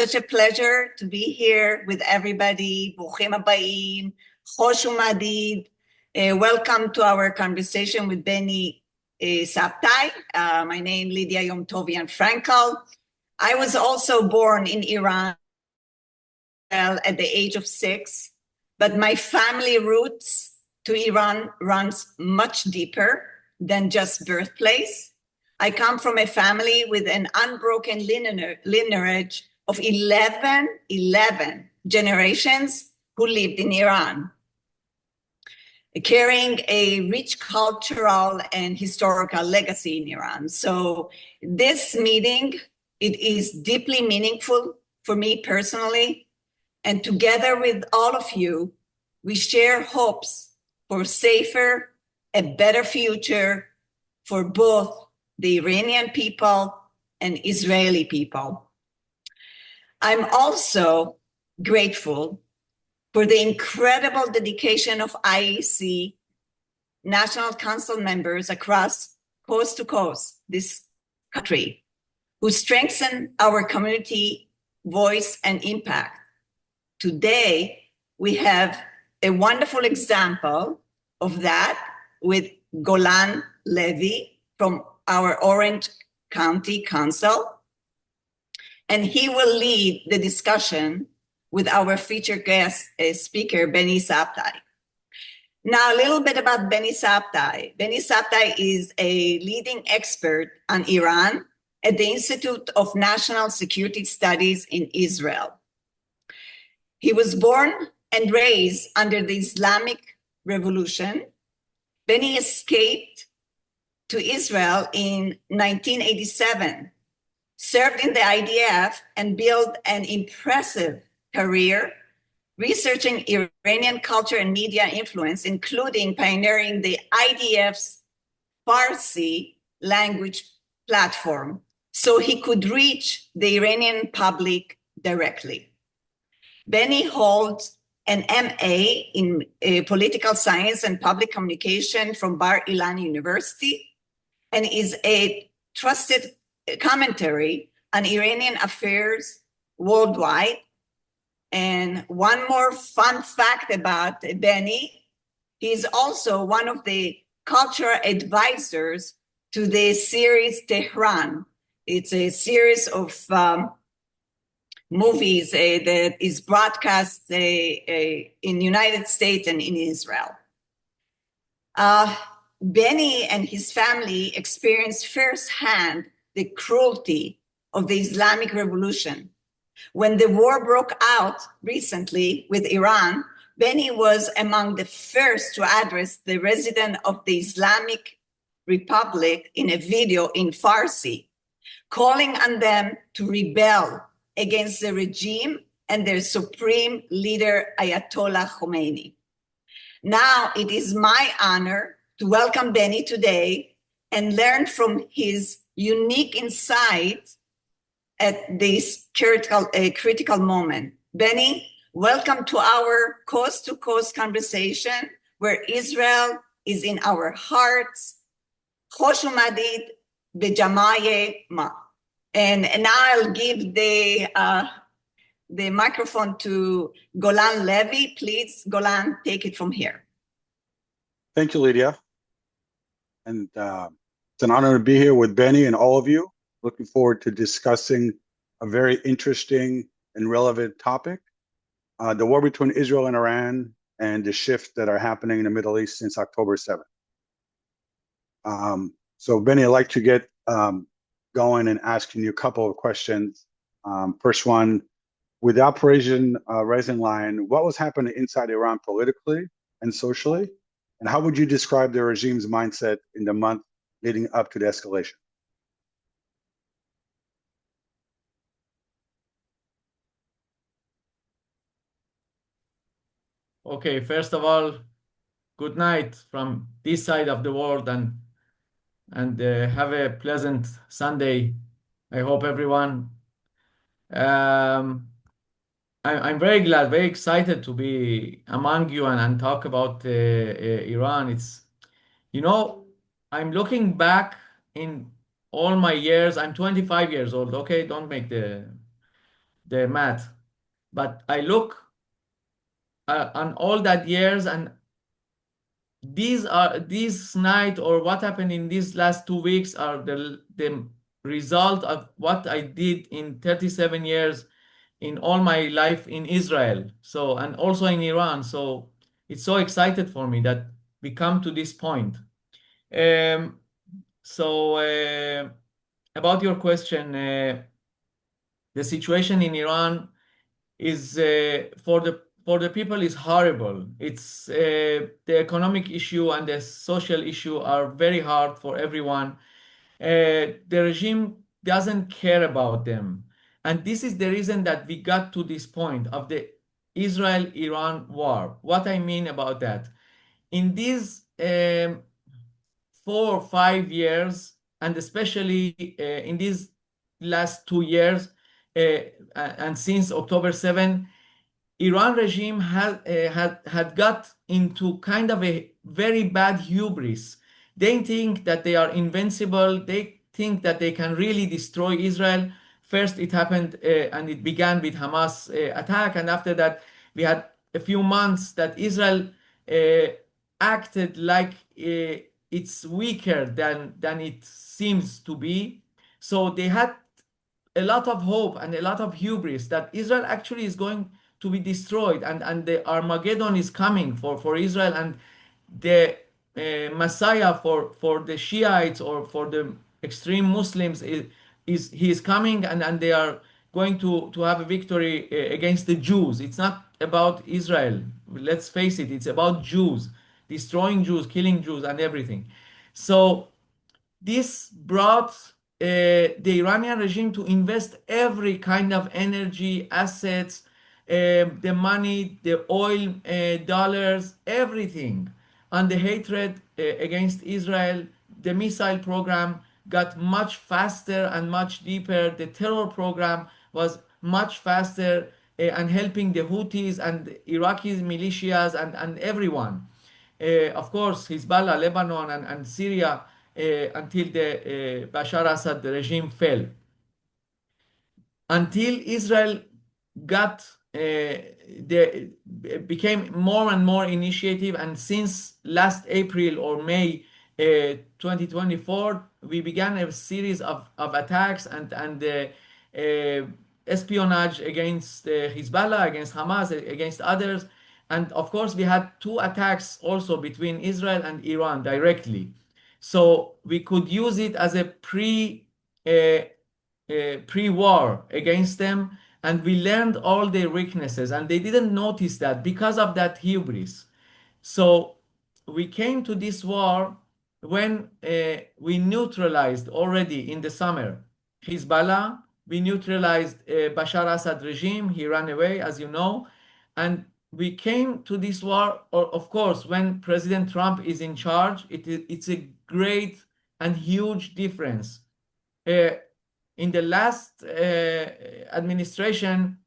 Such a pleasure to be here with everybody. ברוכים הבאים, خوش וmadid. Welcome to our conversation with Beni Sabti. My name is Lydia Yom-Tovian Frankel. I was also born in Iran at the age of 6, but my family roots to Iran runs much deeper than just birthplace. I come from a family with an unbroken lineage of 11 generations who lived in Iran, carrying a rich cultural and historical legacy in Iran. So this meeting, it is deeply meaningful for me personally, and together with all of you, we share hopes for safer, a better future for both the Iranian people and Israeli people. I'm also grateful for the incredible dedication of IEC National Council members across coast to coast this country, who strengthen our community voice and impact. Today, we have a wonderful example of that with Golan Levy from our Orange County Council, and he will lead the discussion with our featured guest speaker, Beni Sabti. Now, a little bit about Beni Sabti. Beni Sabti is a leading expert on Iran at the Institute of National Security Studies in Israel. He was born and raised under the Islamic Revolution. Beni escaped to Israel in 1987, served in the IDF, and built an impressive career researching Iranian culture and media influence, including pioneering the IDF's Farsi language platform so he could reach the Iranian public directly. Beni holds an MA in political science and public communication from Bar Ilan University and is a trusted commentary on Iranian affairs worldwide. And one more fun fact about Beni, he is also one of the cultural advisors to the series Tehran. It's a series of movies that is broadcast in the United States and in Israel. Beni and his family experienced firsthand the cruelty of the Islamic Revolution. When the war broke out recently with Iran, Beni was among the first to address the resident of the Islamic Republic in a video in Farsi, calling on them to rebel against the regime and their supreme leader, Ayatollah Khomeini. Now it is my honor to welcome Beni today and learn from his unique insight at this critical moment. Beni, welcome to our coast-to-coast conversation where Israel is in our hearts. خوش اومدید به جماع ما. And now I'll give the microphone to Golan Levy. Please, Golan, take it from here. Thank you, Lydia. And it's an honor to be here with Beni and all of you. Looking forward to discussing a very interesting and relevant topic, the war between Israel and Iran and the shifts that are happening in the Middle East since October 7th. So Beni, I'd like to get going and asking you a couple of questions. First one, with the Operation Rising Lion, what was happening inside Iran politically and socially? And how would you describe the regime's mindset in the month leading up to the escalation? Okay, first of all, good night from this side of the world, and have a pleasant Sunday. I hope everyone. I'm very glad, very excited to be among you and talk about Iran. It's, I'm looking back in all my years. I'm 25 years old. Okay, don't make the the math, but I look on all that years, and these night or what happened in these last 2 weeks are the result of what I did in 37 years in all my life in Israel, so, and also in Iran. So it's so excited for me that we come to this point. Um, so about your question, the situation in Iran is for the people is horrible. It's the economic issue and the social issue are very hard for everyone. The regime doesn't care about them, and this is the reason that we got to this point of the Israel-Iran war. What I mean about that, in these 4 or 5 years, and especially in these last 2 years, and since October 7, Iran regime had got into kind of a very bad hubris. They think that they are invincible. They think that they can really destroy Israel. First, it happened and it began with Hamas attack, and after that, we had a few months that Israel uh, acted like it's weaker than it seems to be. So they had a lot of hope and a lot of hubris that Israel actually is going to be destroyed, and the Armageddon is coming for Israel, and the Messiah for the Shiites or for the extreme Muslims is he is coming, and they are going to have a victory against the Jews. It's not about Israel. Let's face it, it's about Jews, destroying Jews, killing Jews, and everything. So this brought the Iranian regime to invest every kind of energy, assets, the money, the oil, dollars, everything on the hatred against Israel. The missile program got much faster and much deeper. The terror program was much faster and helping the Houthis and Iraqi militias and everyone. Of course, Hezbollah, Lebanon, and Syria until the Bashar Assad regime fell. Until Israel got the became more and more initiative, and since last April or May 2024, we began a series of attacks and espionage against Hezbollah, against Hamas, against others. And of course, we had two attacks also between Israel and Iran directly. So we could use it as a pre-war against them, and we learned all their weaknesses, and they didn't notice that because of that hubris. So we came to this war when we neutralized already in the summer Hezbollah, we neutralized Bashar Assad regime. He ran away, as you know, and we came to this war, of course, when President Trump is in charge. It's a great and huge difference. Uh, in the last administration,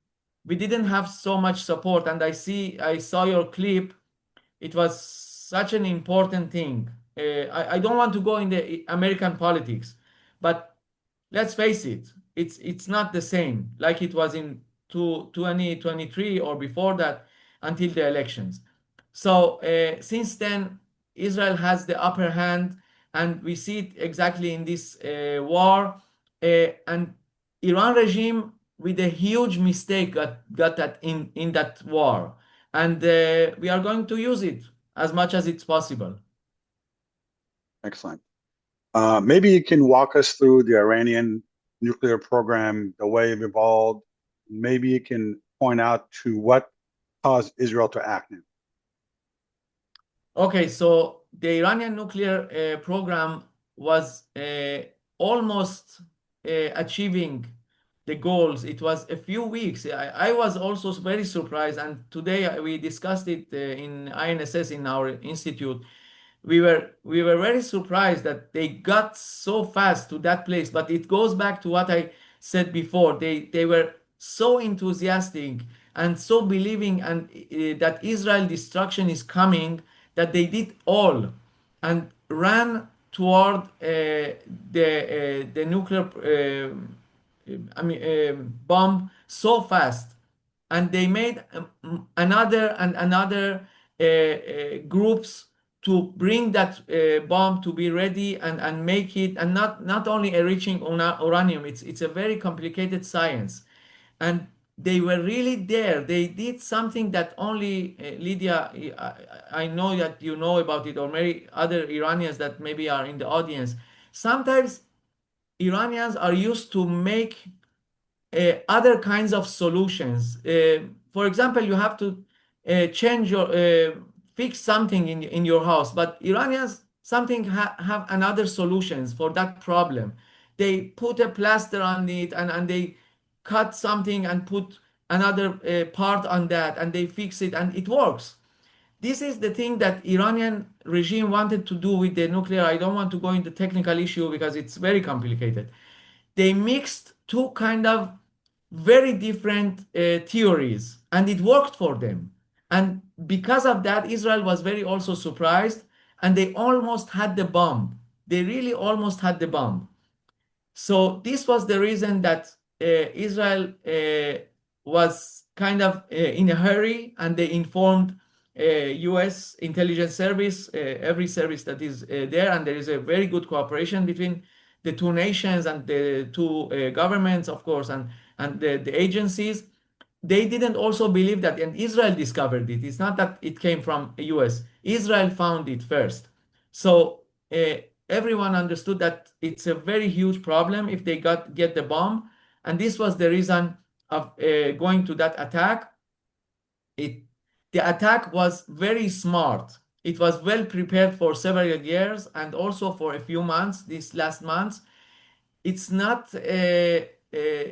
we didn't have so much support, and I saw your clip. It was such an important thing. I don't want to go in the American politics, but let's face it, it's not the same like it was in 2023 or before that until the elections. So since then, Israel has the upper hand, and we see it exactly in this war. And Iran regime with a huge mistake got that in that war, and we are going to use it as much as it's possible. Excellent. Maybe you can walk us through the Iranian nuclear program, the way it evolved. Maybe you can point out to what caused Israel to act now. Okay, so the Iranian nuclear program was almost achieving the goals. It was a few weeks. I was also very surprised, and today we discussed it in INSS in our institute. We were very surprised that they got so fast to that place. But it goes back to what I said before. They were so enthusiastic and so believing and that Israel destruction is coming, that they did all and ran toward the nuclear bomb so fast, and they made another and another groups to bring that bomb to be ready and make it, and not only enriching uranium. It's a very complicated science, and they were really there. They did something that only Lydia, I know that you know about it, or many other Iranians that maybe are in the audience. Sometimes Iranians are used to make other kinds of solutions. For example, you have to change your fix something in your house, but Iranians something have another solutions for that problem. They put a plaster on it, and they cut something and put another part on that, and they fix it and it works. This is the thing that Iranian regime wanted to do with the nuclear. I don't want to go into technical issue because it's very complicated. They mixed two kind of very different theories, and it worked for them. And because of that, Israel was very also surprised, and they almost had the bomb. They really almost had the bomb. So this was the reason that Israel was kind of in a hurry, and they informed U.S. intelligence service, every service that is there, and there is a very good cooperation between the two nations and the two governments, of course, and the agencies. They didn't also believe that, and Israel discovered it. It's not that it came from U.S. Israel found it first. So everyone understood that it's a very huge problem if they get the bomb, and this was the reason of going to that attack. The attack was very smart. It was well prepared for several years and also for a few months, these last months. It's not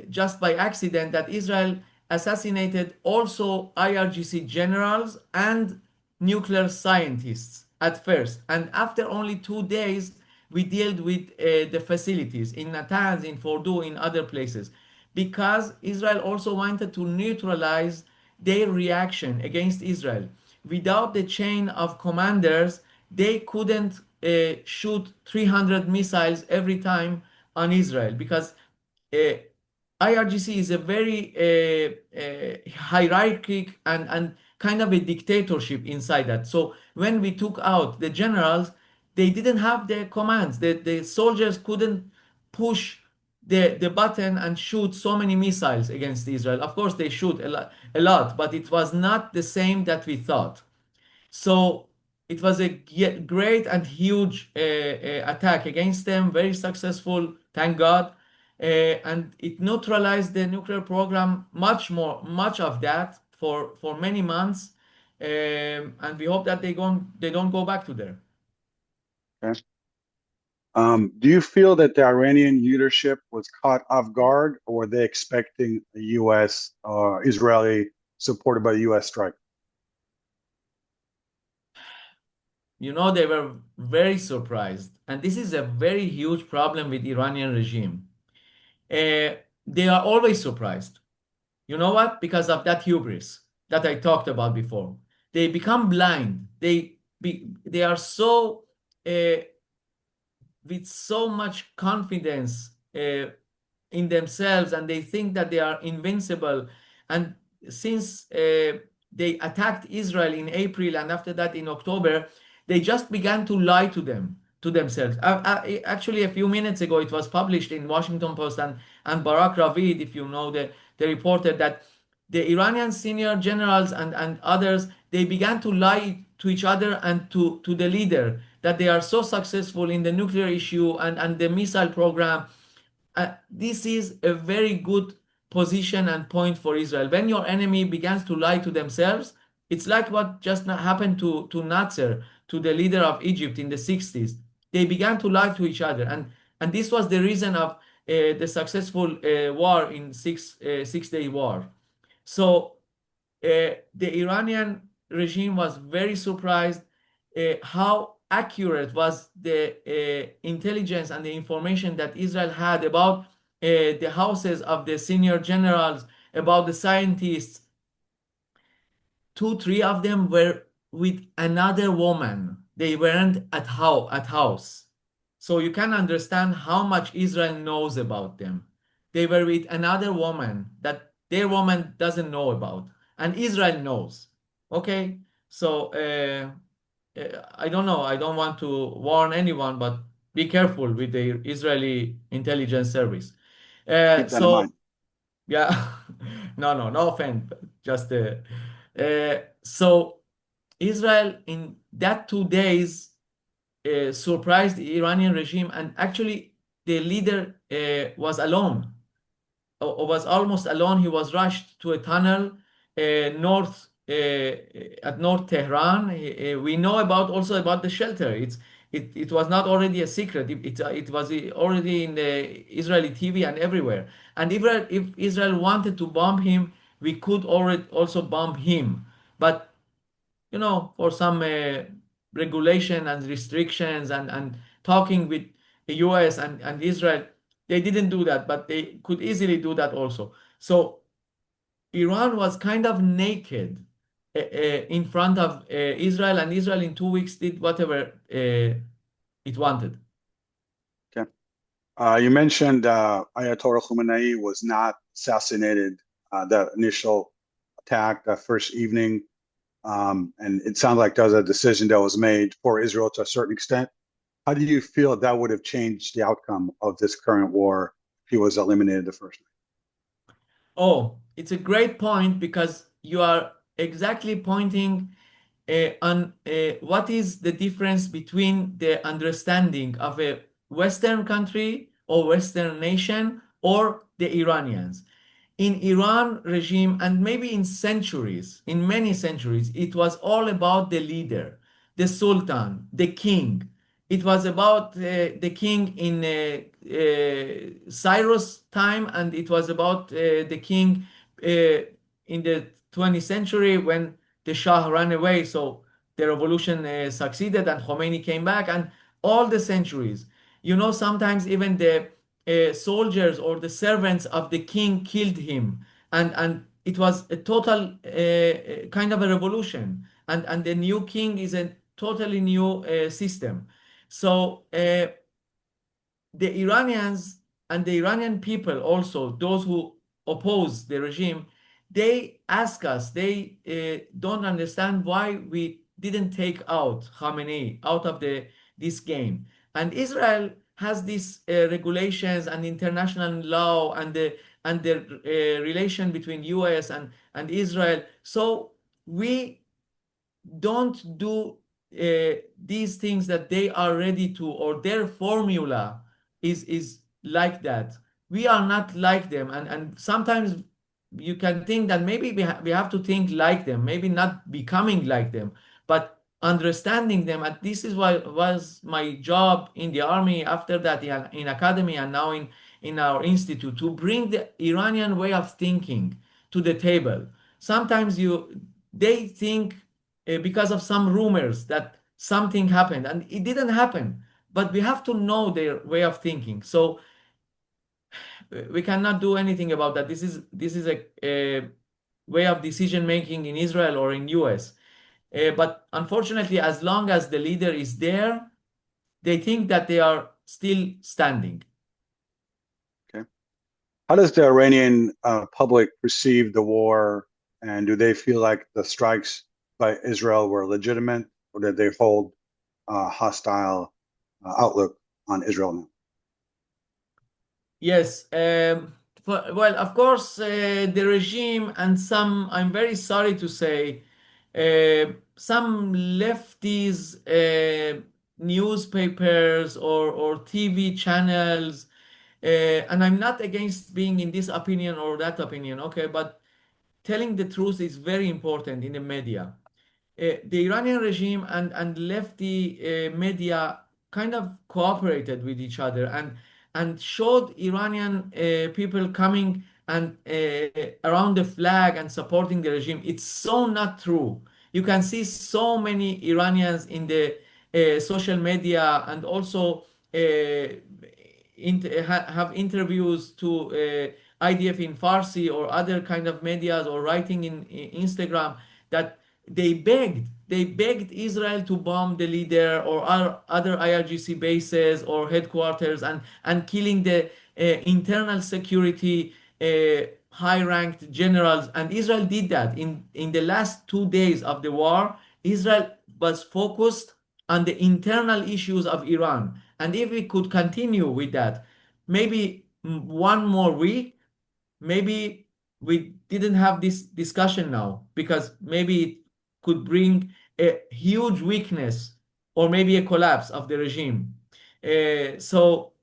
just by accident that Israel assassinated also IRGC generals and nuclear scientists at first. And after only 2 days, we dealt with the facilities in Natanz, in Fordo, in other places, because Israel also wanted to neutralize their reaction against Israel. Without the chain of commanders, they couldn't shoot 300 missiles every time on Israel, because uh, IRGC is a very hierarchic and kind of a dictatorship inside that. So when we took out the generals, they didn't have the commands. The soldiers couldn't push the button and shoot so many missiles against Israel. Of course, they shoot a lot, but it was not the same that we thought. So it was a great and huge attack against them, very successful, thank God. And it neutralized the nuclear program much of that for many months. And we hope that they don't go back to there. Okay. Do you feel that the Iranian leadership was caught off guard, or were they expecting a U.S. Israeli supported by the U.S. strike? They were very surprised. And this is a very huge problem with Iranian regime. They are always surprised. You know what? Because of that hubris that I talked about before. They become blind. They are so with so much confidence in themselves, and they think that they are invincible. And since they attacked Israel in April, and after that in October, they just began to lie to themselves. Actually, a few minutes ago, it was published in Washington Post, and Barak Ravid, if you know the reporter, that the Iranian senior generals and others, they began to lie to each other and to the leader, that they are so successful in the nuclear issue and the missile program. This is a very good position and point for Israel. When your enemy begins to lie to themselves, it's like what just happened to Nasser, to the leader of Egypt in the 60s. They began to lie to each other. And this was the reason of the successful war in Six-Day War. So the Iranian regime was very surprised how accurate was the intelligence and the information that Israel had about the houses of the senior generals, about the scientists. 2, 3 of them were with another woman. They weren't at house. So you can understand how much Israel knows about them. they were with another woman that their woman doesn't know about, and Israel knows. Okay, so I don't know. I don't want to warn anyone, but be careful with the Israeli intelligence service. Keep that in So mind. yeah, no offense, just so Israel in that 2 days surprised the Iranian regime, and actually the leader was alone, was almost alone. He was rushed to a tunnel north at North Tehran. We know about also about the shelter. It was not already a secret. It was already in the Israeli TV and everywhere. And if Israel wanted to bomb him, we could already also bomb him. But for some regulation and restrictions and talking with the US and Israel, they didn't do that, but they could easily do that also. So Iran was kind of naked in front of Israel, and Israel in 2 weeks did whatever it wanted. Okay. You mentioned Ayatollah Khamenei was not assassinated that initial attack, that first evening. And it sounded like that was a decision that was made for Israel to a certain extent. How do you feel that would have changed the outcome of this current war if he was eliminated the first night? Oh, it's a great point because you are exactly pointing on what is the difference between the understanding of a Western country or Western nation or the Iranians. In Iran regime, and maybe in centuries, in many centuries, it was all about the leader, the sultan, the king. It was about the king in Cyrus time, and it was about the king in the 20th century when the Shah ran away. So the revolution succeeded and Khomeini came back, and all the centuries. Sometimes even the soldiers or the servants of the king killed him, and it was a total kind of a revolution. And the new king is a totally new system. So the Iranians and the Iranian people also, those who oppose the regime, they ask us, they don't understand why we didn't take out Khamenei out of this game. And Israel has these regulations and international law and the relation between US and Israel. So we don't do these things that they are ready to, or their formula is like that. We are not like them, and sometimes you can think that maybe we have to think like them, maybe not becoming like them, but understanding them. And this is what was my job in the army, after that in academy, and now in our institute, to bring the Iranian way of thinking to the table. Sometimes they think because of some rumors that something happened, and it didn't happen, but we have to know their way of thinking. So we cannot do anything about that. This is a way of decision making in Israel or in US. But unfortunately, as long as the leader is there, they think that they are still standing. Okay. How does the Iranian public perceive the war, and do they feel like the strikes by Israel were legitimate, or did they hold a hostile outlook on Israel now? Yes. Well, of course, the regime and some, I'm very sorry to say, some lefties, newspapers or TV channels, and I'm not against being in this opinion or that opinion, okay, but telling the truth is very important in the media. The Iranian regime and lefty media kind of cooperated with each other and showed Iranian people coming and around the flag and supporting the regime. It's so not true. You can see so many Iranians in the social media, and also have interviews to IDF in Farsi or other kind of medias, or writing in Instagram, that they begged Israel to bomb the leader or other IRGC bases or headquarters, and killing the internal security high-ranked generals. And Israel did that in the last 2 days of the war. Israel was focused on the internal issues of Iran. And if we could continue with that, maybe one more week, maybe we didn't have this discussion now, because maybe it could bring a huge weakness or maybe a collapse of the regime. So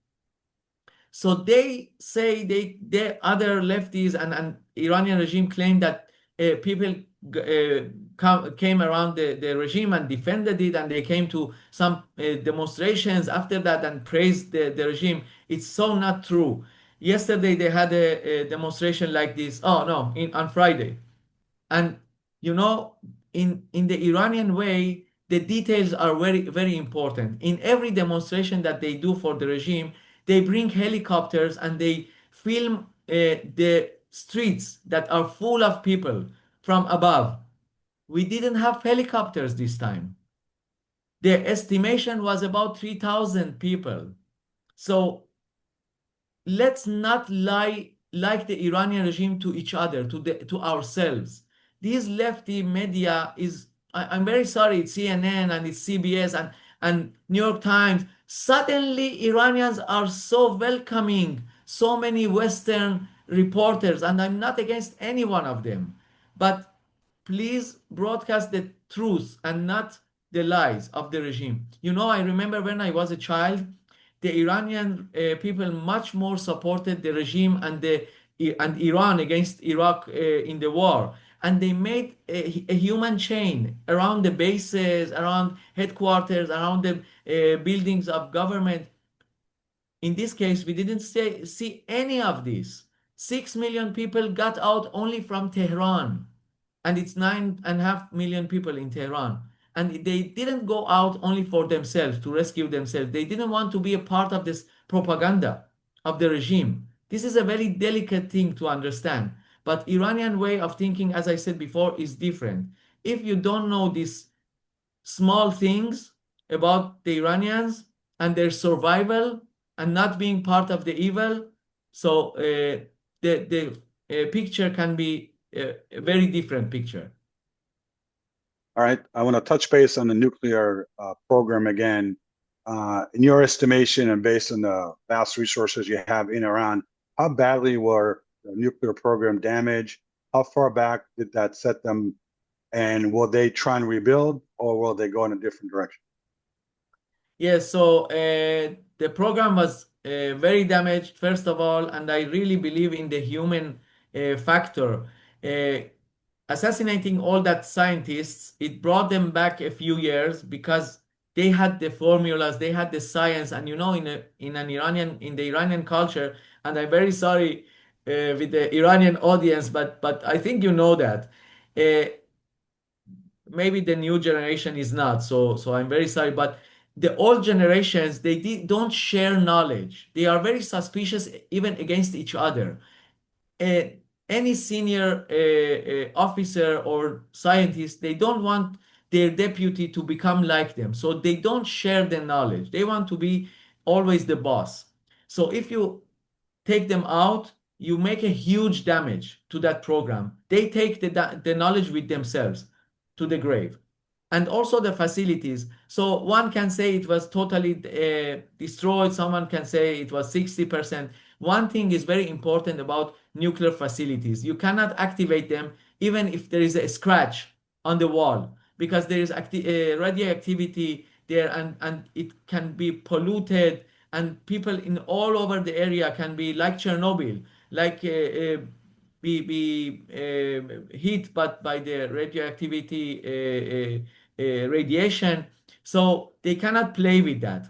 they say the other lefties and Iranian regime claim that people came around the regime and defended it, and they came to some demonstrations after that and praised the regime. It's so not true. Yesterday they had a demonstration like this. Oh no, on Friday. And you know, in the Iranian way, the details are very, very important. In every demonstration that they do for the regime, they bring helicopters and they film the streets that are full of people from above. We didn't have helicopters this time. The estimation was about 3,000 people. So let's not lie like the Iranian regime to each other, to ourselves. These lefty media I'm very sorry, it's CNN and it's CBS and New York Times. Suddenly Iranians are so welcoming so many Western reporters, and I'm not against any one of them. But please broadcast the truth and not the lies of the regime. I remember when I was a child, the Iranian people much more supported the regime and Iran against Iraq in the war. And they made a human chain around the bases, around headquarters, around the buildings of government. In this case, we didn't see any of this. 6 million people got out only from Tehran, and it's 9.5 million people in Tehran. And they didn't go out only for themselves, to rescue themselves. They didn't want to be a part of this propaganda of the regime. This is a very delicate thing to understand. But Iranian way of thinking, as I said before, is different. If you don't know these small things about the Iranians and their survival and not being part of the evil, so the picture can be a very different picture. All right, I want to touch base on the nuclear program again. In your estimation and based on the vast resources you have in Iran, how badly were the nuclear program damaged? How far back did that set them? And will they try and rebuild, or will they go in a different direction? Yes, so the program was very damaged, first of all, and I really believe in the human factor. Uh, Assassinating all that scientists, it brought them back a few years because they had the formulas, they had the science, and in the Iranian culture, and I'm very sorry with the Iranian audience, but I think you know that. Maybe the new generation is not, so I'm very sorry, but the old generations, don't share knowledge. They are very suspicious even against each other. uh, any senior officer or scientist, they don't want their deputy to become like them. So they don't share the knowledge. They want to be always the boss. So if you take them out, you make a huge damage to that program. They take the knowledge with themselves to the grave. And also the facilities. So one can say it was totally destroyed. Someone can say it was 60%. One thing is very important about nuclear facilities. You cannot activate them even if there is a scratch on the wall, because there is radioactivity there, and it can be polluted, and people in all over the area can be like Chernobyl, like be hit by the radioactivity radiation. So they cannot play with that.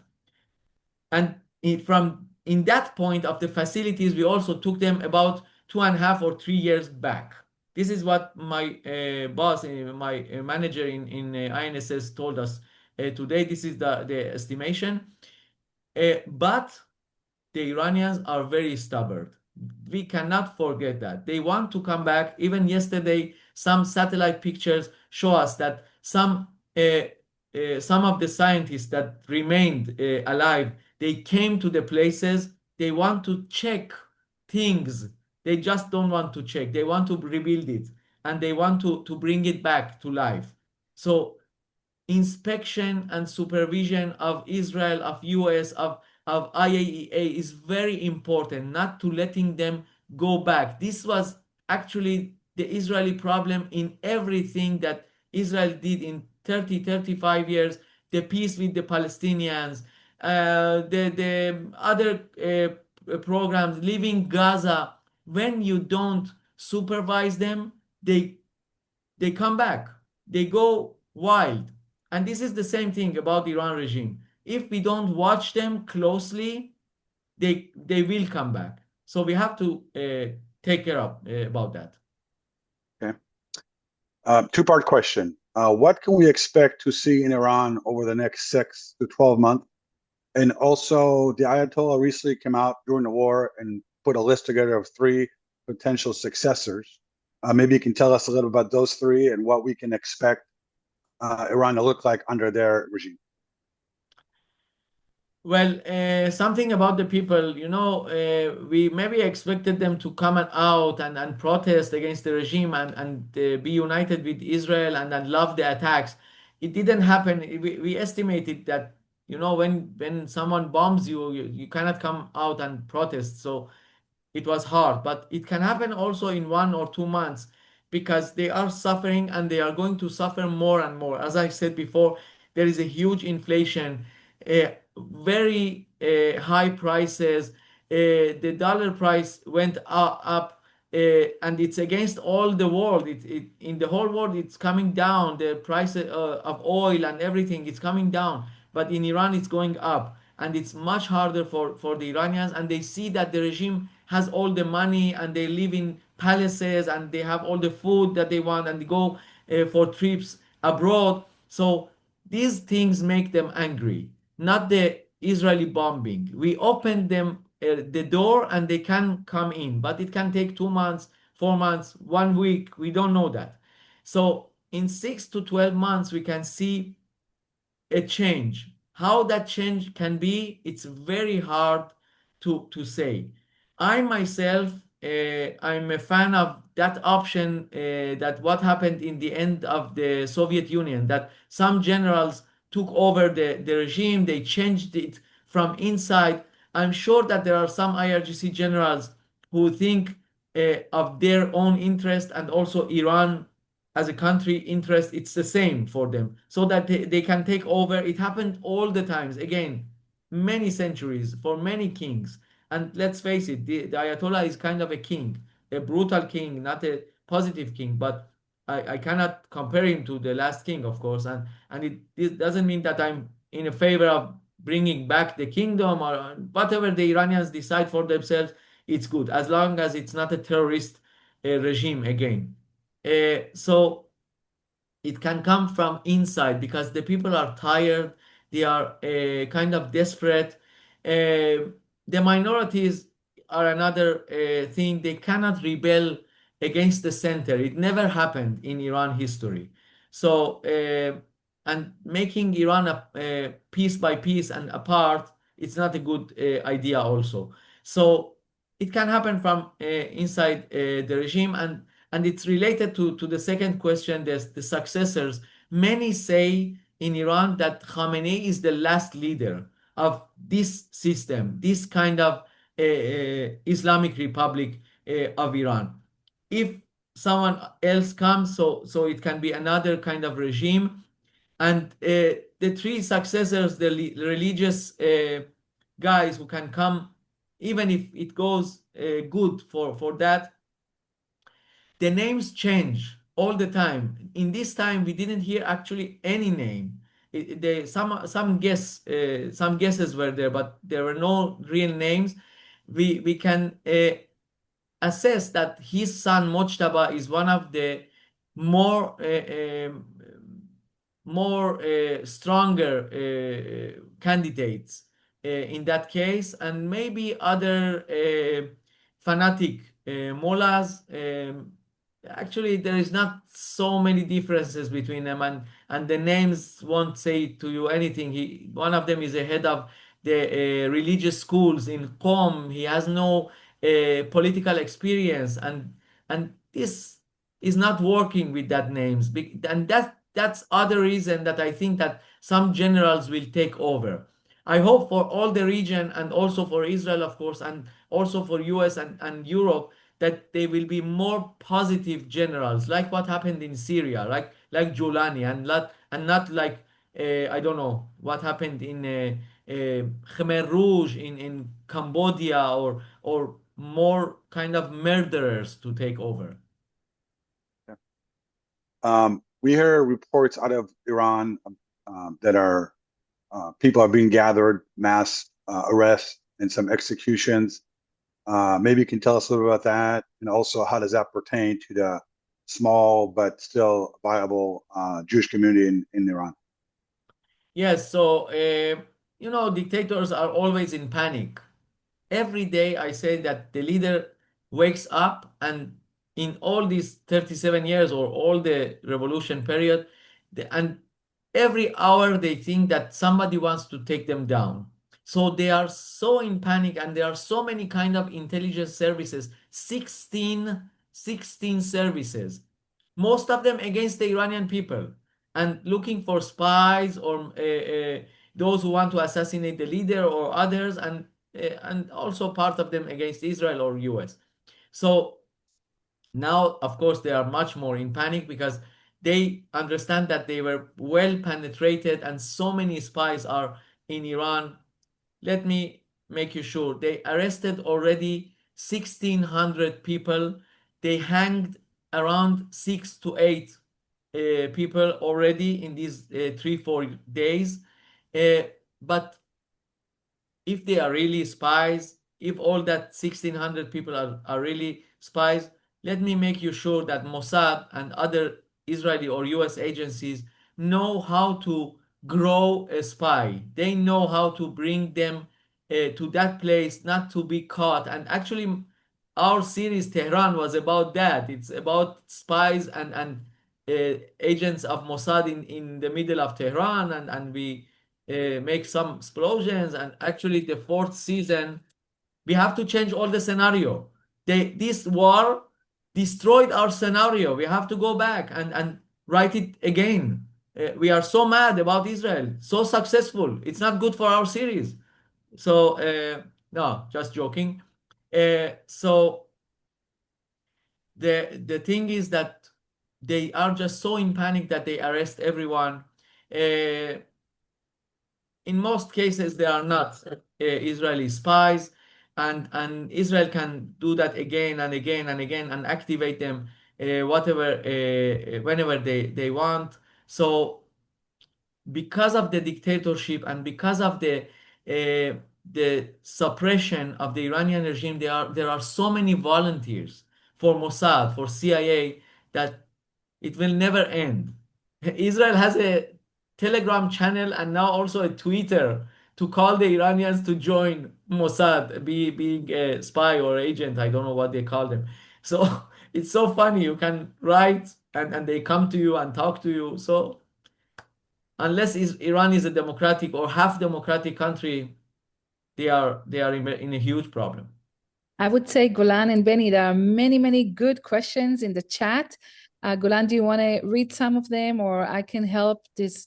And from in that point of the facilities, we also took them about 2.5 or 3 years back. This is what my boss, my manager in INSS told us today. This is the estimation. But the Iranians are very stubborn. We cannot forget that. They want to come back. Even yesterday, some satellite pictures show us that some of the scientists that remained alive, they came to the places, they want to check things. They just don't want to check. They want to rebuild it and they want to bring it back to life. So inspection and supervision of Israel, of US, of IAEA is very important, not to letting them go back. This was actually the Israeli problem in everything that Israel did in 30, 35 years, the peace with the Palestinians, the other programs, leaving Gaza. When you don't supervise them, they come back, they go wild. And this is the same thing about the Iran regime. If we don't watch them closely, they will come back. So we have to take care of about that. Okay. Two-part question. What can we expect to see in Iran over the next 6 to 12 months? And also, the Ayatollah recently came out during the war and put a list together of 3 potential successors. Maybe you can tell us a little about those 3 and what we can expect Iran to look like under their regime. Well, something about the people, we maybe expected them to come out and protest against the regime and be united with Israel and love the attacks. It didn't happen. We estimated that, when someone bombs you, you cannot come out and protest. So it was hard, but it can happen also in 1 or 2 months because they are suffering and they are going to suffer more and more. As I said before, there is a huge inflation, very high prices. The dollar price went up, and it's against all the world. In the whole world, it's coming down. The price of oil and everything is coming down, but in Iran, it's going up. And it's much harder for the Iranians, and they see that the regime has all the money and they live in palaces and they have all the food that they want and they go for trips abroad. So these things make them angry, not the Israeli bombing. We open them the door and they can come in, but it can take 2 months, 4 months, 1 week. We don't know that. So in 6 to 12 months, we can see a change. How that change can be, it's very hard to say. I myself, I'm a fan of that option, that what happened in the end of the Soviet Union, that some generals took over the regime, they changed it from inside. I'm sure that there are some IRGC generals who think of their own interest and also Iran as a country interest, it's the same for them, so that they can take over. It happened all the times, again, many centuries for many kings. And let's face it, the Ayatollah is kind of a king, a brutal king, not a positive king, but I cannot compare him to the last king, of course. And it doesn't mean that I'm in a favor of bringing back the kingdom or whatever the Iranians decide for themselves. It's good as long as it's not a terrorist regime again. So it can come from inside because the people are tired, they are kind of desperate. The minorities are another thing. They cannot rebel against the center. It never happened in Iran history. So and making Iran a piece by piece and apart, it's not a good idea also. So it can happen from inside the regime, and it's related to the second question, the successors. Many say in Iran that Khamenei is the last leader of this system, this kind of Islamic Republic of Iran. If someone else comes, so it can be another kind of regime. And the 3 successors, the religious guys who can come, even if it goes good for that, the names change all the time. In this time, we didn't hear actually any name. Some guesses were there, but there were no real names. We can assess that his son Mojtaba is one of the more stronger candidates in that case, and maybe other fanatic mullahs, actually there is not so many differences between them, and the names won't say to you anything. One of them is a head of the religious schools in Qom. He has no political experience, and this is not working with that names. And that's other reason that I think that some generals will take over. I hope for all the region and also for Israel, of course, and also for US and Europe, that they will be more positive generals, like what happened in Syria, like Julani, and not like I don't know what happened in Khmer Rouge in Cambodia, or more kind of murderers to take over. We hear reports out of Iran that are people are being gathered, mass arrests, and some executions. Maybe you can tell us a little about that, and also how does that pertain to the small but still viable Jewish community in Iran? Yes, so dictators are always in panic. Every day I say that the leader wakes up, and in all these 37 years or all the revolution period, and every hour they think that somebody wants to take them down. So they are so in panic, and there are so many kind of intelligence services, 16 services, most of them against the Iranian people, and looking for spies or those who want to assassinate the leader or others, and also part of them against Israel or US. So now, of course, they are much more in panic because they understand that they were well penetrated and so many spies are in Iran. Let me make you sure. They arrested already 1,600 people. They hanged around 6 to 8 people already in these 3 4 days. Uh, but if they are really spies, if all that 1,600 people are really spies, let me make you sure that Mossad and other Israeli or US agencies know how to grow a spy. They know how to bring them to that place, not to be caught. And actually, our series Tehran was about that. It's about spies and agents of Mossad in the middle of Tehran, and we make some explosions. And actually, the fourth season, we have to change all the scenario. This war destroyed our scenario. We have to go back and write it again. We are so mad about Israel, so successful. It's not good for our series. So, no, just joking. So the thing is that they are just so in panic that they arrest everyone. In most cases, they are not Israeli spies, and Israel can do that again and again and again and activate them whenever they want. So because of the dictatorship and because of the suppression of the Iranian regime, there are so many volunteers for Mossad, for CIA, that it will never end. Israel has a Telegram channel and now also a Twitter to call the Iranians to join Mossad, being a spy or agent. I don't know what they call them. So it's so funny. You can write, and they come to you and talk to you. So unless Iran is a democratic or half democratic country, they are in a huge problem. I would say, Golan and Benny, there are many, many good questions in the chat. Golan, do you want to read some of them, or I can help this?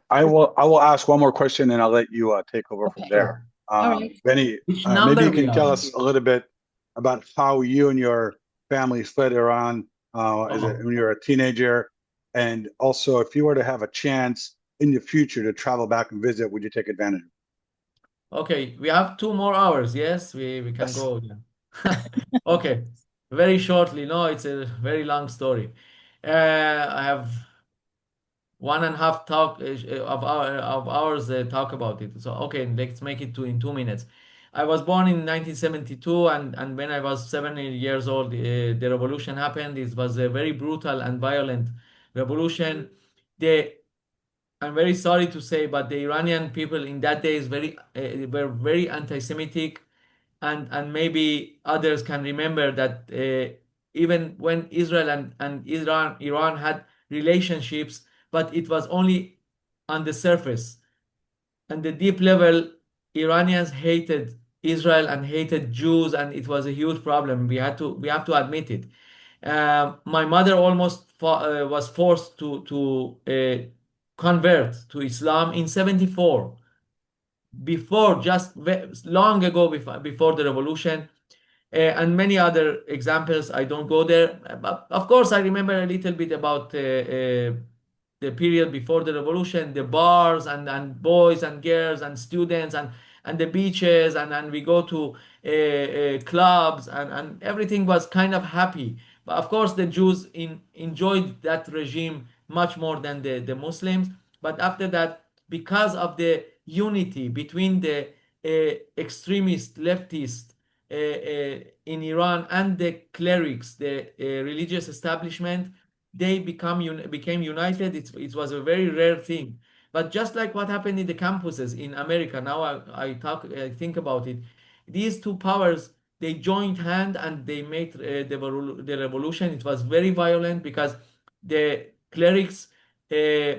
I will ask one more question and I'll let you take over from Okay. there. All right. Benny, Which maybe number you we can tell are? us a little bit about how you and your family fled Iran when you were a teenager, and also if you were to have a chance in the future to travel back and visit, would you take advantage? Okay, we have 2 more hours. Yes, we can Yes. go. Yeah. Okay, very shortly. No, it's a very long story. I have 1.5 talk of hours talk about it. So okay, let's make it in 2 minutes. I was born in 1972, and when I was 7 years old, the revolution happened. It was a very brutal and violent revolution. The I'm very sorry to say, but the Iranian people in that day were very anti-Semitic, and maybe others can remember that even when Israel and Iran had relationships, but it was only on the surface. On the deep level, Iranians hated Israel and hated Jews, and it was a huge problem. We have to admit it. My mother almost was forced to convert to Islam in 74, before just long ago, before the revolution. And many other examples. I don't go there. But of course, I remember a little bit about the period before the revolution, the bars and boys and girls and students and the beaches, and we go to clubs, and everything was kind of happy. But of course, the Jews enjoyed that regime much more than the Muslims. But after that, because of the unity between the extremist leftists in Iran and the clerics, the religious establishment, they became united. It was a very rare thing. But just like what happened in the campuses in America, now I think about it. These two powers, they joined hand and they made the revolution. It was very violent because the clerics uh,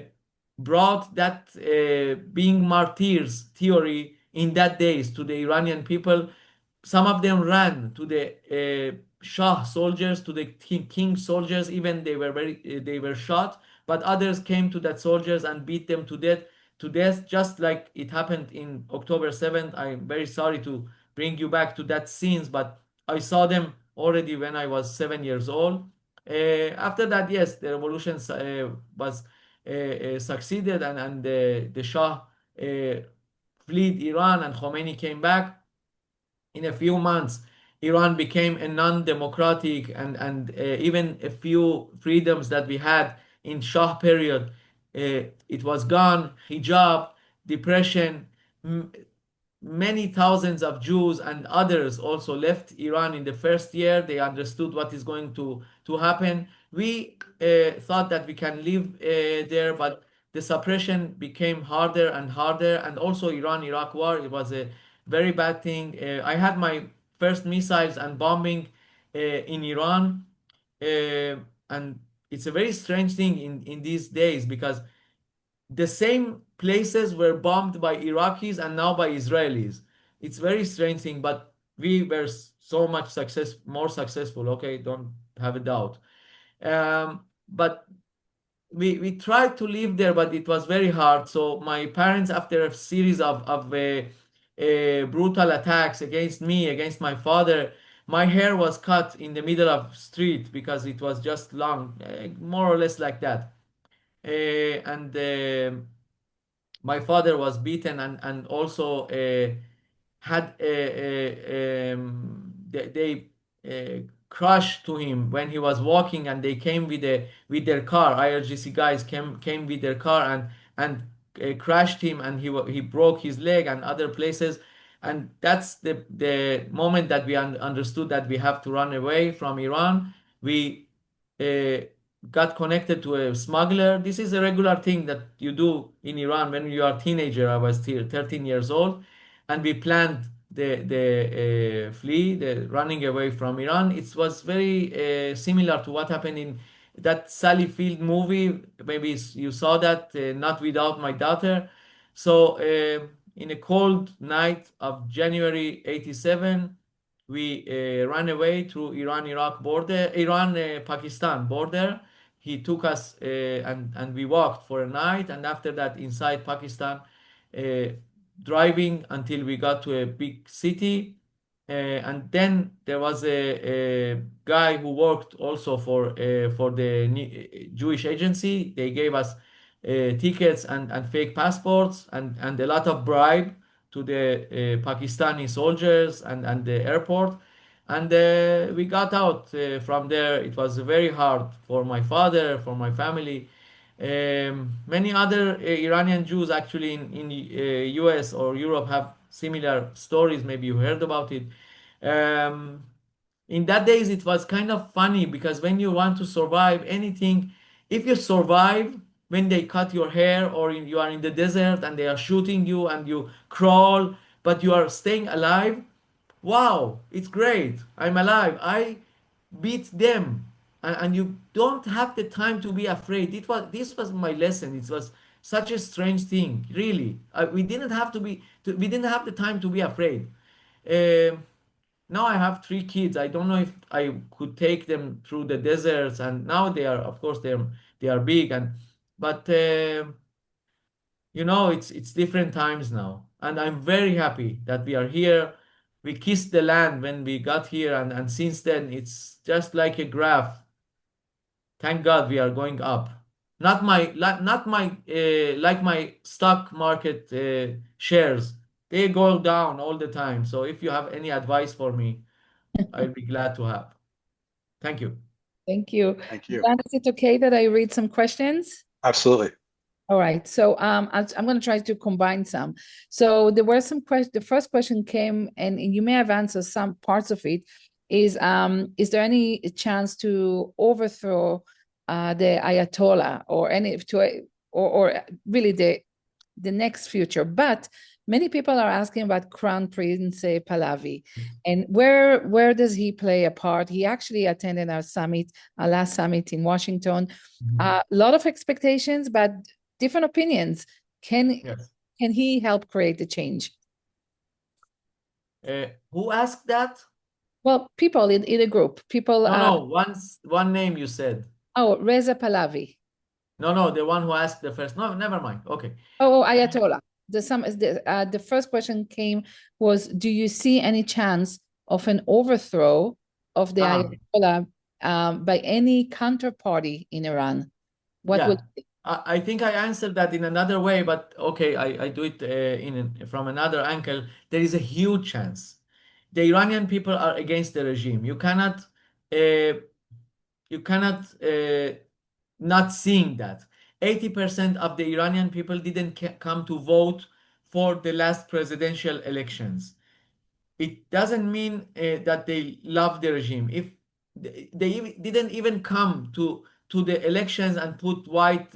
brought that being martyrs theory in that days to the Iranian people. Some of them ran to the Shah soldiers, to the king soldiers. Even they were shot, but others came to that soldiers and beat them to death, just like it happened in October 7th. I'm very sorry to bring you back to that scenes, but I saw them already when I was 7 years old. After that, yes, the revolution was succeeded, and the Shah fled Iran, and Khomeini came back. In a few months, Iran became a non-democratic, and even a few freedoms that we had in Shah period, it was gone. Hijab, depression, many thousands of Jews and others also left Iran in the first year. They understood what is going to happen. We thought that we can live there, but the suppression became harder and harder. And also Iran-Iraq war, it was a very bad thing. I had my first missiles and bombing in Iran, and it's a very strange thing in these days, because the same places were bombed by Iraqis and now by Israelis. It's very strange thing, but we were so much more successful. Okay, don't have a doubt. But we tried to live there, but it was very hard. So my parents, after a series of brutal attacks against me, against my father, my hair was cut in the middle of street because it was just long, more or less like that. And my father was beaten, and also had they crushed to him when he was walking, and they came with their car. IRGC guys came with their car and crashed him, and he broke his leg and other places. And that's the moment that we understood that we have to run away from Iran. We uh, got connected to a smuggler. This is a regular thing that you do in Iran when you are a teenager. I was 13 years old, and we planned the flee, the running away from Iran. It was very similar to what happened in that Sally Field movie. Maybe you saw that, Not Without My Daughter. So in a cold night of January 87, we ran away through Iran-Iraq border, Iran-Pakistan border. He took us, and we walked for a night, and after that inside Pakistan, uh, driving until we got to a big city. And then there was a guy who worked also for the Jewish agency. They gave us tickets and fake passports, and a lot of bribe to the Pakistani soldiers and the airport. And we got out from there. It was very hard for my father, for my family. Many other Iranian Jews actually in US or Europe have similar stories. Maybe you heard about it. Um, in that days, it was kind of funny, because when you want to survive anything, if you survive when they cut your hair, or you are in the desert and they are shooting you and you crawl, but you are staying alive, wow, it's great. I'm alive. I beat them, and you don't have the time to be afraid. This was my lesson. It was such a strange thing, really. We didn't have we didn't have the time to be afraid. Um Now I have three kids. I don't know if I could take them through the deserts, and now they are, of course, they are big, but it's different times now, and I'm very happy that we are here. We kissed the land when we got here, and since then it's just like a graph. Thank God we are going up. Not my stock market shares. They go down all the time. So if you have any advice for me, I'll be glad to have. Thank you. Thank you. Thank you. Golan, is it okay that I read some questions? Absolutely. All right. So I'm going to try to combine some. So there were some questions. The first question came, and you may have answered some parts of it. Is there any chance to overthrow the Ayatollah or or really the next future? But many people are asking about Crown Prince Pahlavi, and where does he play a part? He actually attended our last summit in Washington. A lot of expectations, but different opinions. Yes. Can he help create the change? Who asked that? Well, people in a group, people. No, one name you said. Oh, Reza Pahlavi. No, the one who asked the first. No, never mind. Okay. Oh, Ayatollah. The first question came was, do you see any chance of an overthrow of the Ayatollah by any counterparty in Iran? What Yeah. would I think I answered that in another way, but okay, I do it from another angle. There is a huge chance. The Iranian people are against the regime. You cannot not seeing that. 80% of the Iranian people didn't come to vote for the last presidential elections. It doesn't mean that they love the regime. If they didn't even come to the elections and put white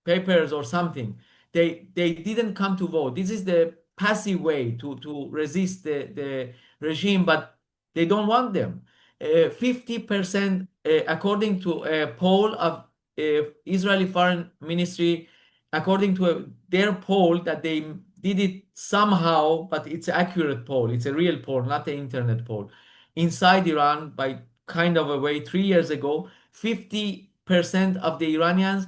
papers or something, they didn't come to vote. This is the passive way to resist the regime, but they don't want them. 50%, according to a poll of Israeli Foreign Ministry, according to their poll that they did it somehow, but it's an accurate poll. It's a real poll, not the internet poll. Inside Iran, by kind of a way, 3 years ago, 50% of the Iranians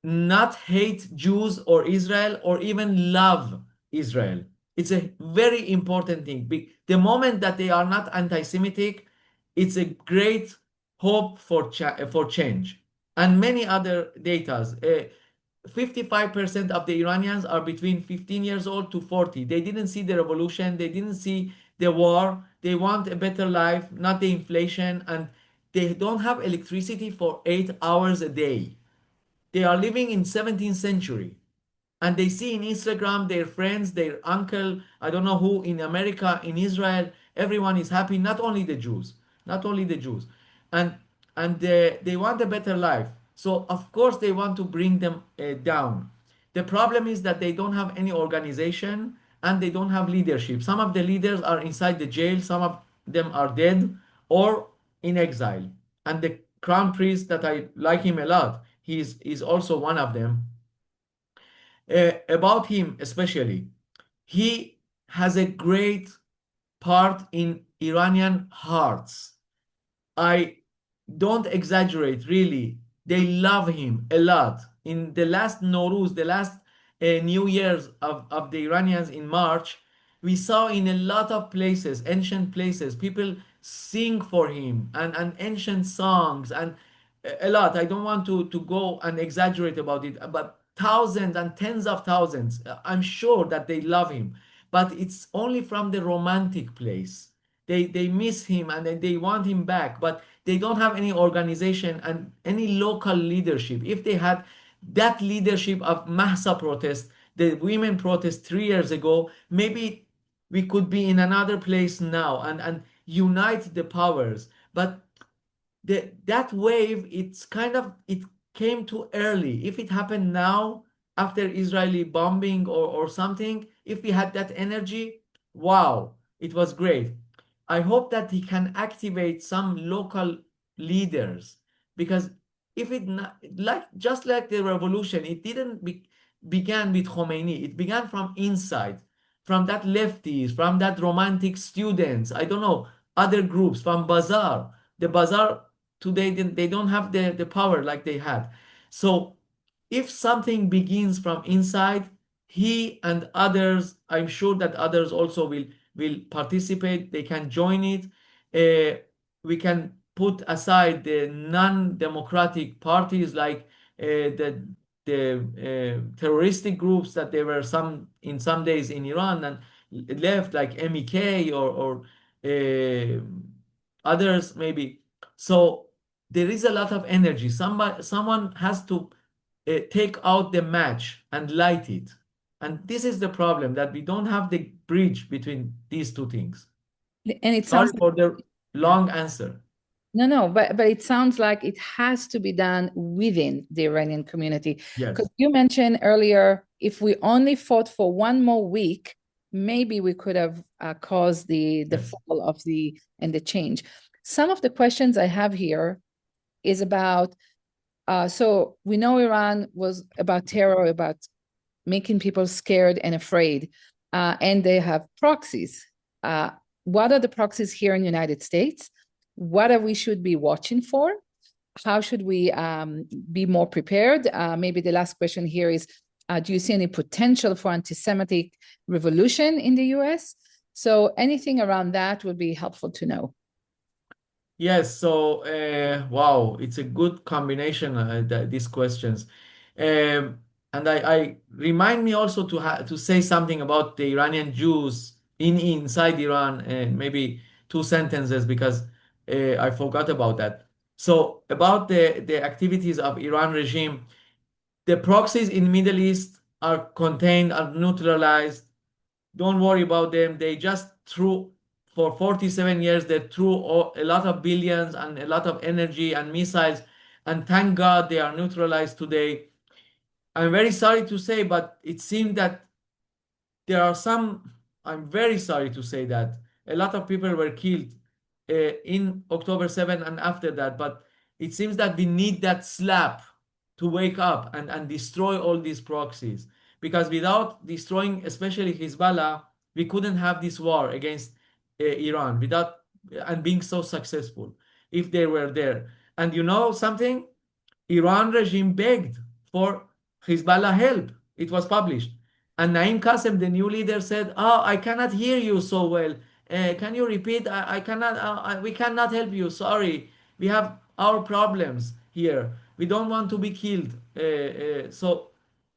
not hate Jews or Israel or even love Israel. It's a very important thing. The moment that they are not anti-Semitic, it's a great hope for change. And many other datas. 55% of the Iranians are between 15 years old to 40. They didn't see the revolution. They didn't see the war. They want a better life, not the inflation. And they don't have electricity for 8 hours a day. They are living in 17th century, and they see in Instagram their friends, their uncle, I don't know who, in America, in Israel, everyone is happy, not only the Jews, not only the Jews. And they want a better life. So of course they want to bring them down. The problem is that they don't have any organization and they don't have leadership. Some of the leaders are inside the jail, some of them are dead or in exile. And the crown prince, that I like him a lot, he's also one of them. About him especially, he has a great part in Iranian hearts. I don't exaggerate, really. They love him a lot. In the last Nowruz, the last New Year's of the Iranians in March, we saw in a lot of places, ancient places, people sing for him and ancient songs and a lot. I don't want to go and exaggerate about it, but thousands and tens of thousands. I'm sure that they love him, but it's only from the romantic place. They miss him and they want him back, but they don't have any organization and any local leadership. If they had that leadership of Mahsa protest, the women protest 3 years ago, maybe we could be in another place now and unite the powers. But that wave, it came too early. If it happened now after Israeli bombing or something, if we had that energy, wow, It was great. I hope that he can activate some local leaders, because if it not, like just like the revolution, it didn't began with Khomeini. It began from inside, from that lefties, from that romantic students. I don't know, other groups from Bazaar. The Bazaar today they don't have the power like they had. So if something begins from inside, he and others, I'm sure that others also will participate. They can join it. We can put aside the non-democratic parties like the terroristic groups that there were some in some days in Iran and left, like MEK or others maybe. So there is a lot of energy. Someone has to take out the match and light it. And this is the problem, that we don't have the bridge between these two things. And it Sorry sounds for the yeah. long answer. No, but it sounds like it has to be done within the Iranian community. Yes. Because you mentioned earlier, if we only fought for one more week, maybe we could have caused the Yes. fall of the change. Some of the questions I have here is about, so we know Iran was about terror, about making people scared and afraid, and they have proxies. What are the proxies here in the United States? What are we should be watching for? How should we be more prepared? Maybe the last question here is, do you see any potential for anti-Semitic revolution in the US? So anything around that would be helpful to know. Yes, so wow, it's a good combination, these questions. And I remind me also to say something about the Iranian Jews inside Iran, maybe two sentences, because I forgot about that. So about the activities of Iran regime, the proxies in Middle East are contained, are neutralized. Don't worry about them. They just threw, for 47 years, they threw a lot of billions and a lot of energy and missiles. And thank God they are neutralized today. I'm very sorry to say, but it seemed that there are some, I'm very sorry to say that a lot of people were killed in October 7 and after that, but it seems that we need that slap to wake up and destroy all these proxies, because without destroying especially Hezbollah, we couldn't have this war against Iran without and being so successful if they were there. And you know something, Iran regime begged for Hezbollah help. It was published. And Naim Qasem, the new leader, said, "Oh, I cannot hear you so well. Can you repeat? I cannot, we cannot help you. Sorry. We have our problems here. We don't want to be killed." So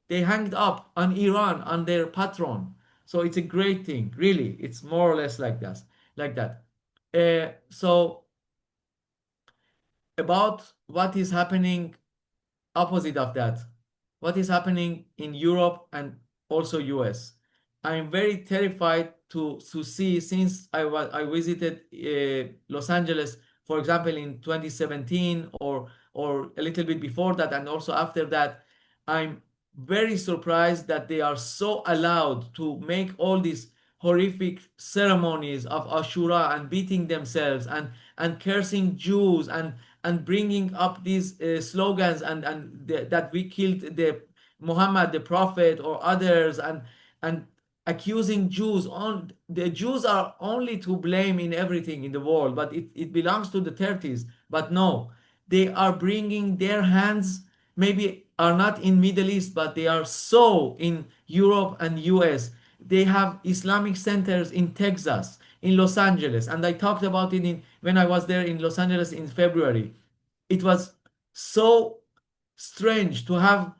they hanged up on Iran, on their patron. So it's a great thing, really. It's more or less like that. Like that. So about what is happening opposite of that, what is happening in Europe and also US. I'm very terrified to see, since I visited Los Angeles, for example, in 2017 or a little bit before that, and also after that. I'm very surprised that they are so allowed to make all these horrific ceremonies of Ashura and beating themselves and cursing Jews and bringing up these slogans that we killed the Muhammad the prophet or others, and accusing Jews. On the Jews are only to blame in everything in the world, but it belongs to the 30s. But no, they are bringing their hands, maybe are not in Middle East, but they are so in Europe and US. They have Islamic centers in Texas, in Los Angeles, and I talked about it when I was there in Los Angeles in February. It was so strange to have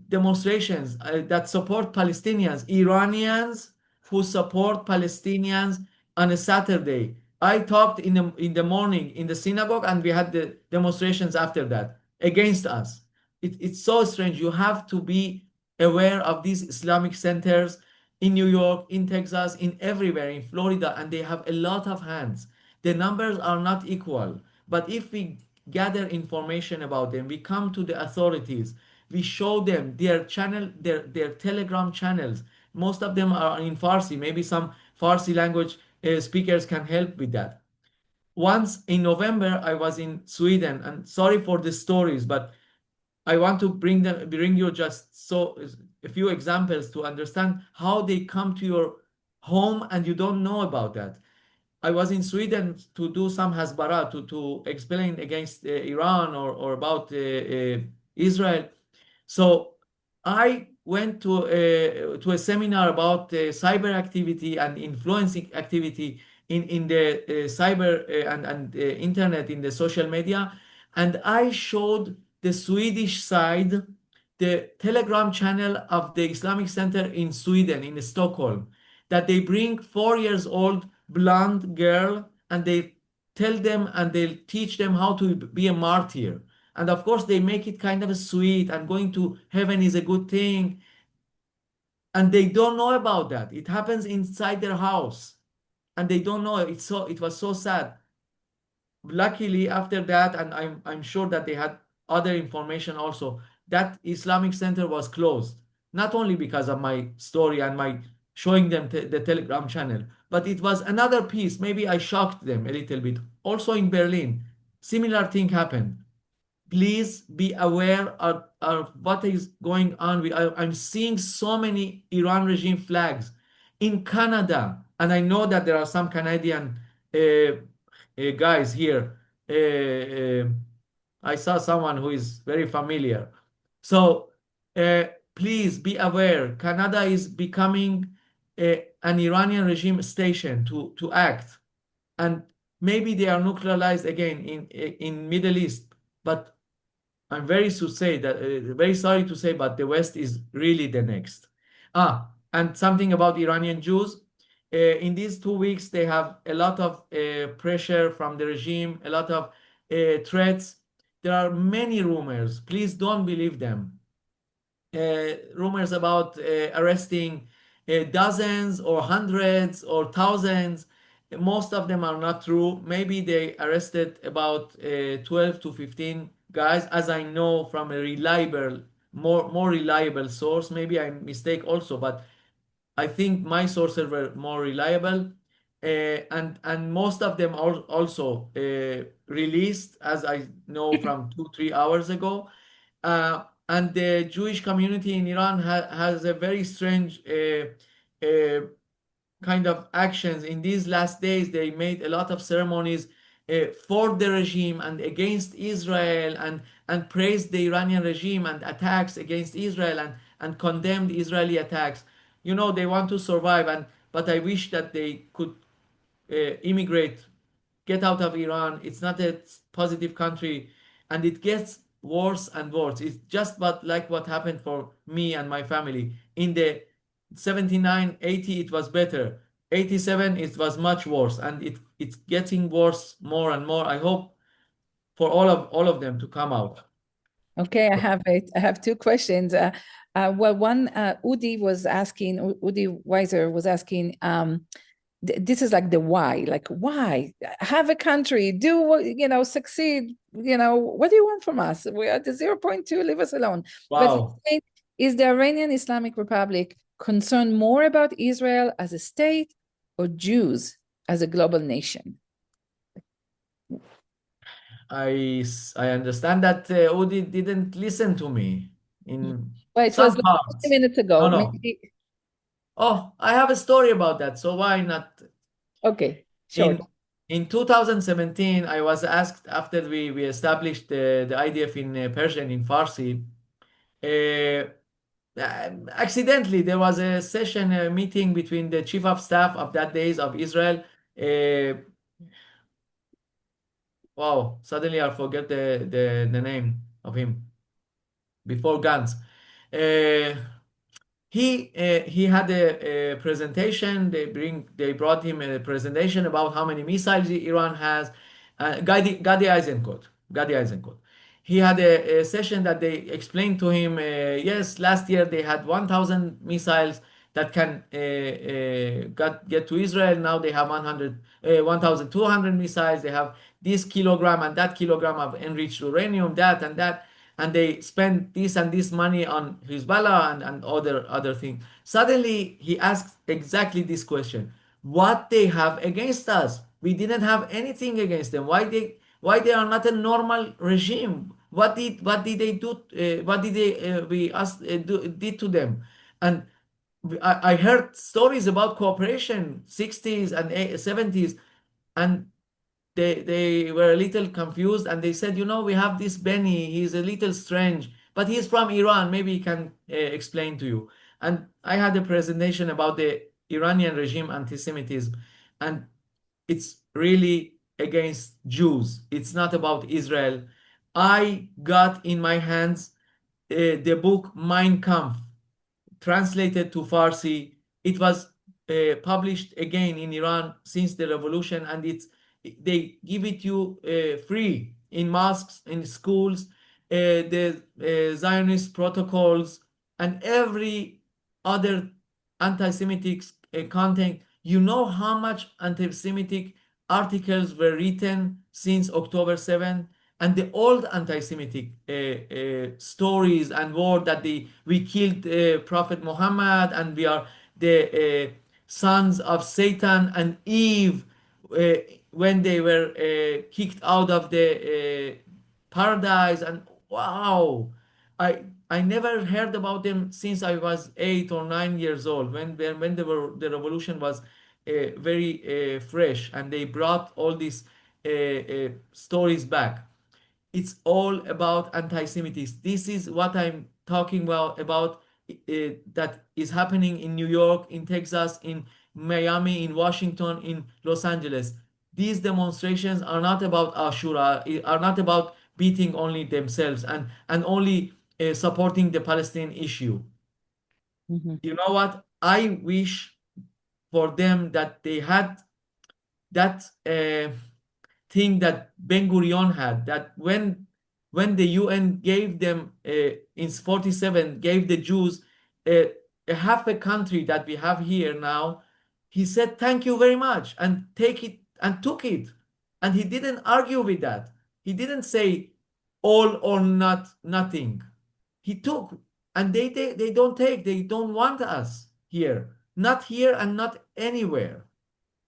demonstrations that support Palestinians, Iranians who support Palestinians on a Saturday. I talked in the morning in the synagogue, and we had the demonstrations after that against us. It's so strange. You have to be aware of these Islamic centers in New York, in Texas, in everywhere, in Florida, and they have a lot of hands. The numbers are not equal, but if we gather information about them, we come to the authorities, we show them their channel, their Telegram channels. Most of them are in Farsi, maybe some Farsi language speakers can help with that. Once in November, I was in Sweden, and sorry for the stories, but I want to bring you just so a few examples to understand how they come to your home and you don't know about that. I was in Sweden to do some hasbara to explain against Iran or about Israel. So I went to a seminar about cyber activity and influencing activity in the cyber and internet in the social media, and I showed the Swedish side, the Telegram channel of the Islamic Center in Sweden, in Stockholm, that they bring 4 years old blonde girl and they tell them and they teach them how to be a martyr. And of course, they make it kind of sweet and going to heaven is a good thing. And they don't know about that. It happens inside their house and they don't know. It was so sad. Luckily, after that, and I'm sure that they had other information also, that Islamic Center was closed. Not only because of my story and my showing them the Telegram channel, but it was another piece. Maybe I shocked them a little bit. Also in Berlin, similar thing happened. Please be aware of what is going on. I'm seeing so many Iran regime flags in Canada, and I know that there are some Canadian guys here. I saw someone who is very familiar. So uh, please be aware. Canada is becoming an Iranian regime station to act, and maybe they are nuclearized again in Middle East, but I'm very sorry to say, but the West is really the next. And something about Iranian Jews. In these 2 weeks, they have a lot of pressure from the regime, a lot of threats. There are many rumors. Please don't believe them. Rumors about arresting dozens or hundreds or thousands. Most of them are not true. Maybe they arrested about 12 to 15 guys, as I know from a more reliable source. Maybe I mistake also, but I think my sources were more reliable. And most of them also released, as I know from 2 3 hours ago. And the Jewish community in Iran has a very strange kind of actions. In these last days, they made a lot of ceremonies for the regime and against Israel, and praised the Iranian regime and attacks against Israel, and condemned Israeli attacks. You know, they want to survive, but I wish that they could immigrate, get out of Iran. It's not a positive country, and it gets worse and worse. It's just like what happened for me and my family. In the 79, 80, it was better. 87, it was much worse, and it's getting worse more and more. I hope for all of them to come out. Okay, I have it. I have two questions. Well, one, Udi Weiser was asking, this is like the why, like why have a country, succeed, what do you want from us? We are at the 0.2, leave us alone. Wow. But is the Iranian Islamic Republic concerned more about Israel as a state or Jews as a global nation? I understand that Udi didn't listen to me Well, it some was like parts. 50 minutes ago. No. Maybe. Oh, I have a story about that, so why not? Okay, sure. In 2017, I was asked after we established the IDF in Persian, in Farsi. Accidentally, there was a meeting between the chief of staff of that days of Israel. Wow, suddenly I forget the name of him. Before Gantz. Uh, he had a presentation. They brought him a presentation about how many missiles Iran has. Gadi Eisenkot. Gadi Eisenkot. He had a session that they explained to him. Yes, last year they had 1,000 missiles that can get to Israel. Now they have 1,200 missiles. They have this kilogram and that kilogram of enriched uranium, that and that, and they spend this and this money on Hezbollah and other things. Suddenly he asked exactly this question: what they have against us. We didn't have anything against them. Why they are not a normal regime? What did they do? What did they we us did to them? And I heard stories about cooperation, 60s and 70s, and they were a little confused, and they said, we have this Beni, he's a little strange, but he's from Iran, maybe he can explain to you. And I had a presentation about the Iranian regime anti-Semitism, and it's really against Jews. It's not about Israel. I got in my hands the book Mein Kampf, translated to Farsi. It was published again in Iran since the revolution, and they give it you free in mosques, in schools, the Zionist protocols, and every other anti-Semitic content. You know how much anti-Semitic articles were written since October 7th? And the old anti-Semitic stories and word that we killed Prophet Muhammad, and we are the sons of Satan and Eve, uh, when they were kicked out of the paradise. And wow, I never heard about them since I was 8 or 9 years old, when the revolution was very fresh, and they brought all these stories back. It's all about anti-Semitism. This is what I'm talking about that is happening in New York, in Texas, in Miami, in Washington, in Los Angeles. These demonstrations are not about Ashura, are not about beating only themselves and only supporting the Palestinian issue. Mhm. You know what? I wish for them that they had that thing that Ben Gurion had, that when the UN gave them in 47, gave the Jews a half a country that we have here now, he said thank you very much and take it, and took it, and he didn't argue with that. He didn't say all or not nothing. He took, and they don't take. They don't want us here, not here and not anywhere.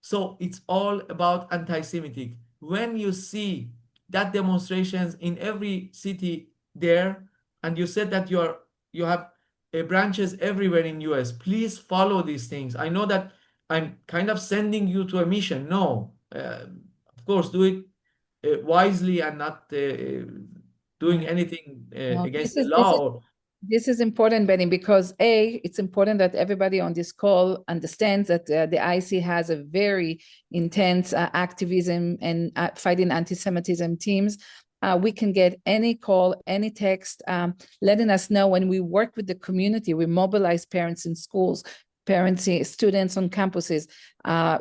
So it's all about anti-Semitic. When you see that demonstrations in every city there, and you said that you have branches everywhere in US, please follow these things. I know that I'm kind of sending you to a mission. No, of course, do it wisely and not doing anything Well, against the law. this is important, Benny, because it's important that everybody on this call understands that the IC has a very intense activism and fighting anti-Semitism teams. We can get any call, any text, letting us know. When we work with the community, we mobilize parents in schools, parents, students on campuses.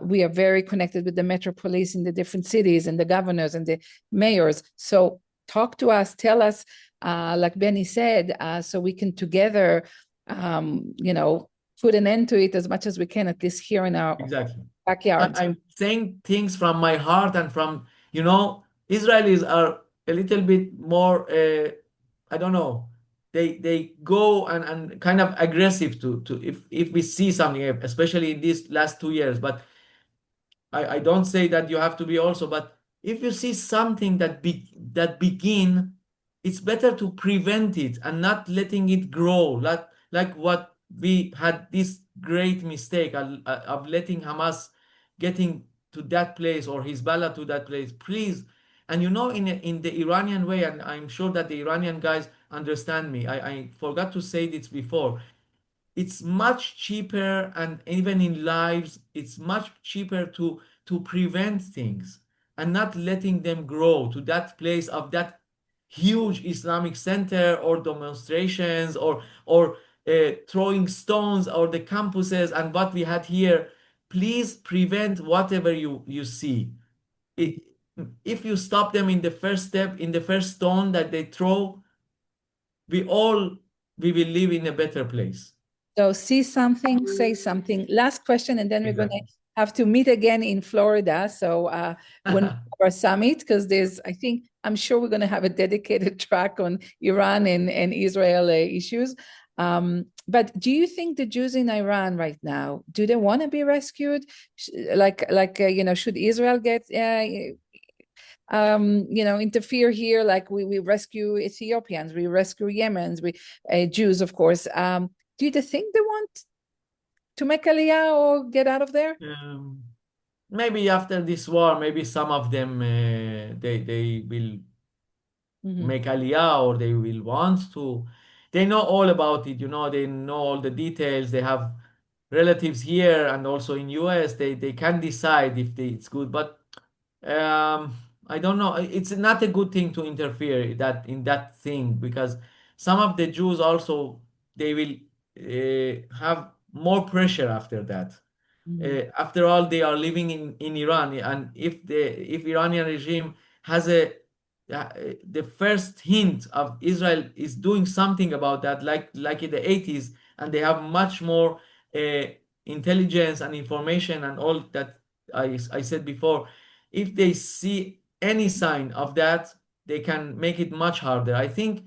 We are very connected with the Metro Police in the different cities, and the governors and the mayors. So talk to us, tell us, like Benny said, so we can together, put an end to it as much as we can, at least here in our Exactly. backyard. I'm saying things from my heart, and from, Israelis are a little bit more, I don't know, they go and kind of aggressive to if we see something, especially in these last 2 years. But I don't say that you have to be also, but if you see something that begin, it's better to prevent it and not letting it grow, like what we had this great mistake of letting Hamas getting to that place, or Hezbollah to that place. Please. And in the Iranian way, and I'm sure that the Iranian guys understand me, I forgot to say this before. It's much cheaper, and even in lives, it's much cheaper to prevent things and not letting them grow to that place of that huge Islamic center, or demonstrations, or throwing stones, or the campuses and what we had here. Please prevent whatever you see. If you stop them in the first step, in the first stone that they throw, we will live in a better place. So see something, say something. Last question, and then we're going to Exactly. have to meet again in Florida. So when our summit, because I'm sure we're going to have a dedicated track on Iran and Israel issues. But do you think the Jews in Iran right now, do they want to be rescued? Should Israel get interfere here, like we rescue Ethiopians, we rescue Yemens, Jews, of course. Do you think they want to make Aliyah or get out of there? Maybe after this war, maybe some of them they will make Aliyah, or they will want to. They know all about it, they know all the details. They have relatives here and also in US. They can decide if it's good, but I don't know. It's not a good thing to interfere in that thing, because some of the Jews also, they will have more pressure after that. After all, they are living in Iran, and if Iranian regime has the first hint of Israel is doing something about that, like in the 80s, and they have much more intelligence and information and all that I said before. If they see any sign of that, they can make it much harder. I think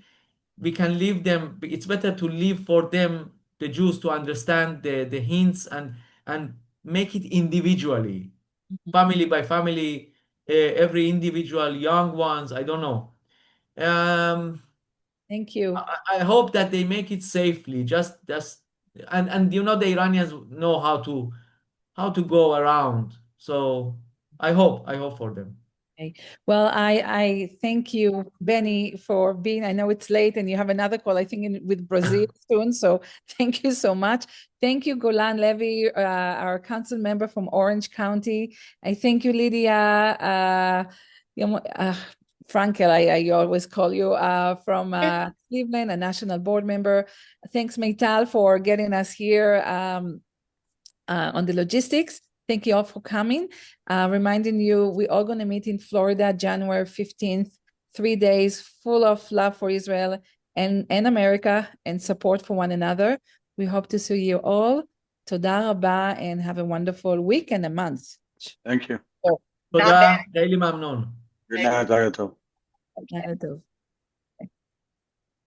we can leave them. It's better to leave for them, the Jews, to understand the hints and make it individually, family by family, every individual, young ones. I don't know. Thank you. I hope that they make it safely. And the Iranians know how to go around. So I hope for them. Okay. Well, I thank you, Beni, for being. I know it's late and you have another call, I think, with Brazil soon. So thank you so much. Thank you, Golan Levy, our council member from Orange County. I thank you, Lydia Frankel, I always call you, from Cleveland, a national board member. Thanks, Meital, for getting us here on the logistics. Thank you all for coming. Reminding you, we're all going to meet in Florida, January 15th, 3 days full of love for Israel and America and support for one another. We hope to see you all. Toda rabba, and have a wonderful week and a month. Thank you. Toda, Daily Mamnon. Good night, Ariel. Tov.